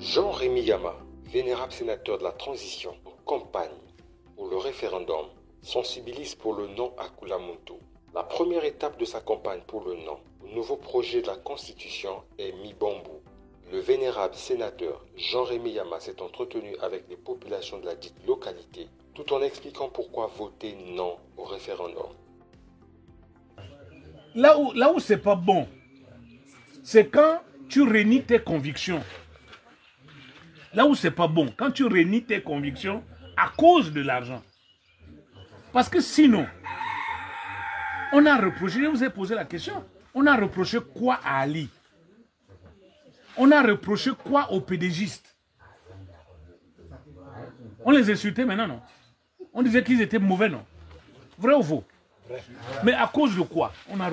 Jean-Rémy Yama, vénérable sénateur de la transition, campagne pour le référendum, sensibilise pour le non à Kula-Muntu. La première étape de sa campagne pour le non au nouveau projet de la Constitution est mi-bambou. Le vénérable sénateur Jean-Rémy Yama s'est entretenu avec les populations de la dite localité, tout en expliquant pourquoi voter non au référendum. Là où c'est pas bon, c'est quand tu renies tes convictions. Là où c'est pas bon, quand tu renies tes convictions à cause de l'argent. Parce que sinon, on a reproché, je vous ai posé la question, on a reproché quoi à Ali? On a reproché quoi aux pédégistes? On les insultait maintenant, non? On disait qu'ils étaient mauvais, non? Vrai ou faux? Mais à cause de quoi on a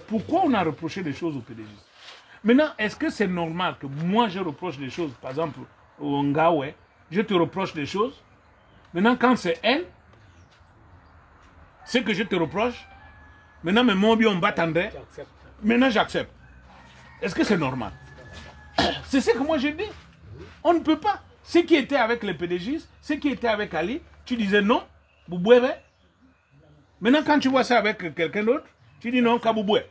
pourquoi on a reproché des choses aux pédégistes? Maintenant, est-ce que c'est normal que moi je reproche des choses, par exemple, au Ngaoué, je te reproche des choses, maintenant quand c'est elle, c'est que je te reproche, maintenant mais mon bien on m'attendait, maintenant j'accepte. Est-ce que c'est normal? C'est ce que moi j'ai dit. On ne peut pas. Ceux qui étaient avec les pédégistes, ceux qui étaient avec Ali, tu disais non, Bouboué. Maintenant quand tu vois ça avec quelqu'un d'autre, tu dis non, Kabouboué.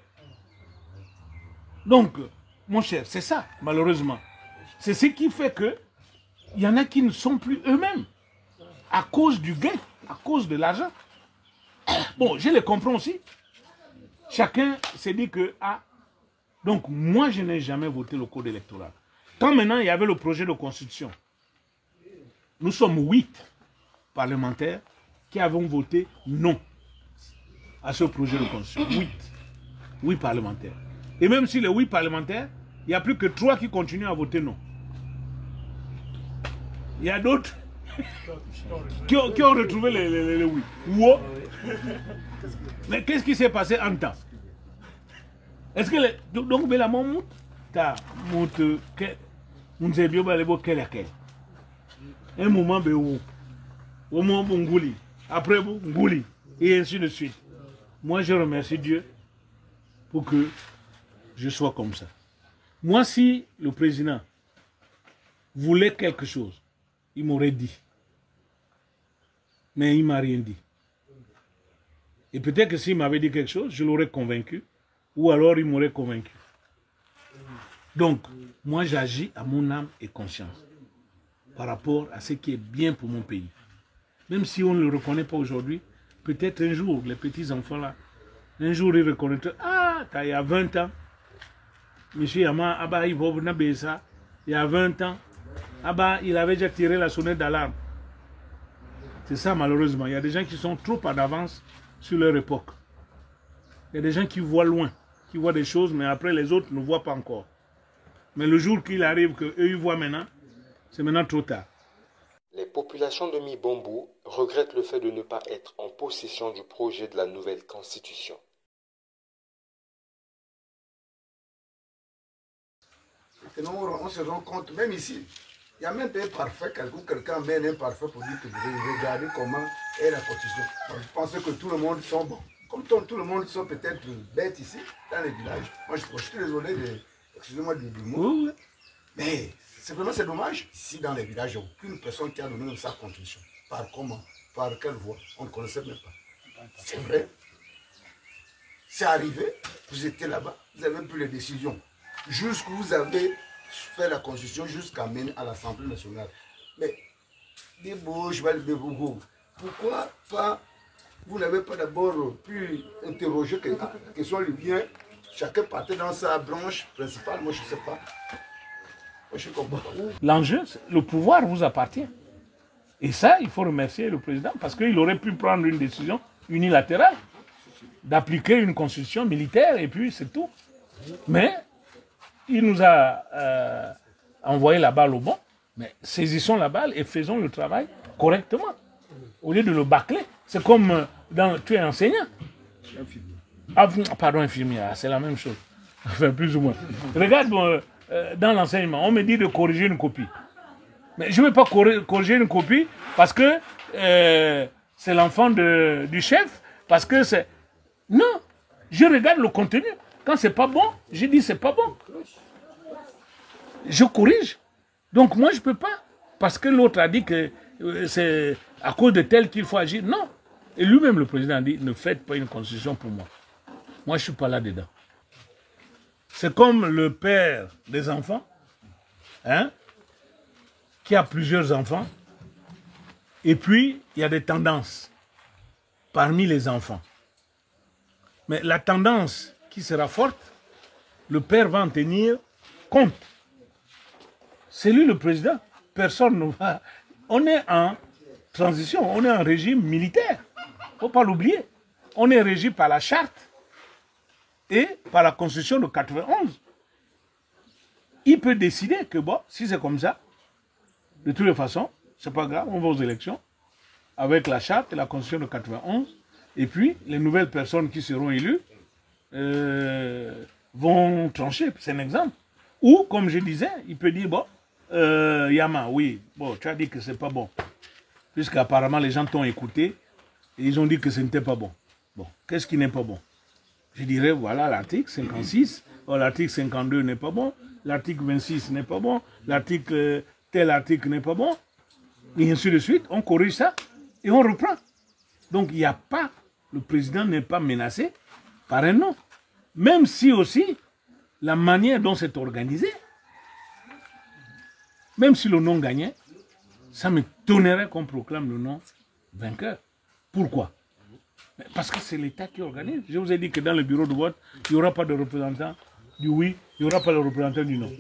Donc, mon cher, c'est ça, malheureusement. C'est ce qui fait que il y en a qui ne sont plus eux-mêmes à cause du gain, à cause de l'argent. Bon, je les comprends aussi. Chacun s'est dit que, donc moi je n'ai jamais voté le code électoral. Quand maintenant il y avait le projet de constitution, nous sommes 8 parlementaires qui avons voté non à ce projet de constitution. 8 parlementaires. Et même si les 8 parlementaires, il n'y a plus que 3 qui continuent à voter non. Il y a d'autres qui ont retrouvé les 8. Wow. Mais qu'est-ce qui s'est passé en temps? Est-ce que donc la maman ta monte que nous avions balebo quel un moment béou au moment Ngouli après Ngouli et ainsi de suite. Moi je remercie Dieu pour que je sois comme ça. Moi si le président voulait quelque chose, il m'aurait dit. Mais il m'a rien dit. Et peut-être que s'il m'avait dit quelque chose, je l'aurais convaincu. Ou alors il m'aurait convaincu. Donc, moi j'agis à mon âme et conscience par rapport à ce qui est bien pour mon pays. Même si on ne le reconnaît pas aujourd'hui, peut-être un jour, les petits-enfants là, un jour ils reconnaîtront, il y a 20 ans, M. Yama, il y a 20 ans, il avait déjà tiré la sonnette d'alarme. C'est ça malheureusement, il y a des gens qui sont trop en avance sur leur époque. Il y a des gens qui voient loin, qui voient des choses, mais après les autres ne voient pas encore. Mais le jour qu'il arrive, qu'eux ils voient maintenant, c'est maintenant trop tard. Les populations de Mi-Bambou regrettent le fait de ne pas être en possession du projet de la nouvelle constitution. On se rend compte, même ici, il y a même pas un parfait, quelqu'un mène un parfait pour dire que vous regardez comment est la constitution. Je pense que tout le monde sont bons. Comme tout le monde sont peut-être bêtes ici, dans les villages. Moi, je suis désolé excusez-moi du mot. Mais simplement, c'est dommage. Ici, dans les villages, il n'y a aucune personne qui a donné sa contribution. Par comment? Par quelle voie? On ne connaissait même pas. C'est vrai. C'est arrivé. Vous étiez là-bas. Vous avez pris les décisions. Jusqu'où vous avez fait la constitution jusqu'à mener à l'Assemblée nationale. Mais, pourquoi pas? Vous n'avez pas d'abord pu interroger la question lui vient. Chacun partait dans sa branche principale. Moi, je ne sais pas. Moi, je comprends pas. L'enjeu, le pouvoir vous appartient. Et ça, il faut remercier le président parce qu'il aurait pu prendre une décision unilatérale d'appliquer une constitution militaire et puis c'est tout. Mais il nous a envoyé la balle au bon. Mais saisissons la balle et faisons le travail correctement. Au lieu de le bâcler. C'est comme tu es enseignant. Pardon, infirmier, c'est la même chose. Enfin, plus ou moins. Regarde, dans l'enseignement, on me dit de corriger une copie. Mais je ne vais pas corriger une copie parce que c'est l'enfant du chef, parce que c'est... Non, je regarde le contenu. Quand c'est pas bon, je dis c'est pas bon. Je corrige. Donc moi, je ne peux pas. Parce que l'autre a dit que c'est à cause de tel qu'il faut agir. Non. Et lui-même, le président, a dit, ne faites pas une constitution pour moi. Moi, je ne suis pas là-dedans. C'est comme le père des enfants, hein, qui a plusieurs enfants. Et puis, il y a des tendances parmi les enfants. Mais la tendance qui sera forte, le père va en tenir compte. C'est lui le président. Personne ne va... On est en transition, on est en régime militaire. Il ne faut pas l'oublier. On est régi par la charte et par la constitution de 91. Il peut décider que, bon, si c'est comme ça, de toutes les façons, c'est pas grave, on va aux élections avec la charte et la constitution de 91. Et puis, les nouvelles personnes qui seront élues vont trancher. C'est un exemple. Ou, comme je disais, il peut dire, bon, Yama, oui, bon, tu as dit que c'est pas bon. Puisqu'apparemment, les gens t'ont écouté et ils ont dit que ce n'était pas bon. Bon, qu'est-ce qui n'est pas bon? Je dirais, voilà, l'article 56, l'article 52 n'est pas bon, l'article 26 n'est pas bon, tel article n'est pas bon, et ainsi de suite. On corrige ça et on reprend. Donc, il n'y a pas, le président n'est pas menacé par un non. Même si aussi, la manière dont c'est organisé, même si le non gagnait, ça m'étonnerait qu'on proclame le non vainqueur. Pourquoi? Parce que c'est l'État qui organise. Je vous ai dit que dans le bureau de vote, il n'y aura pas de représentant du oui, il n'y aura pas de représentant du non.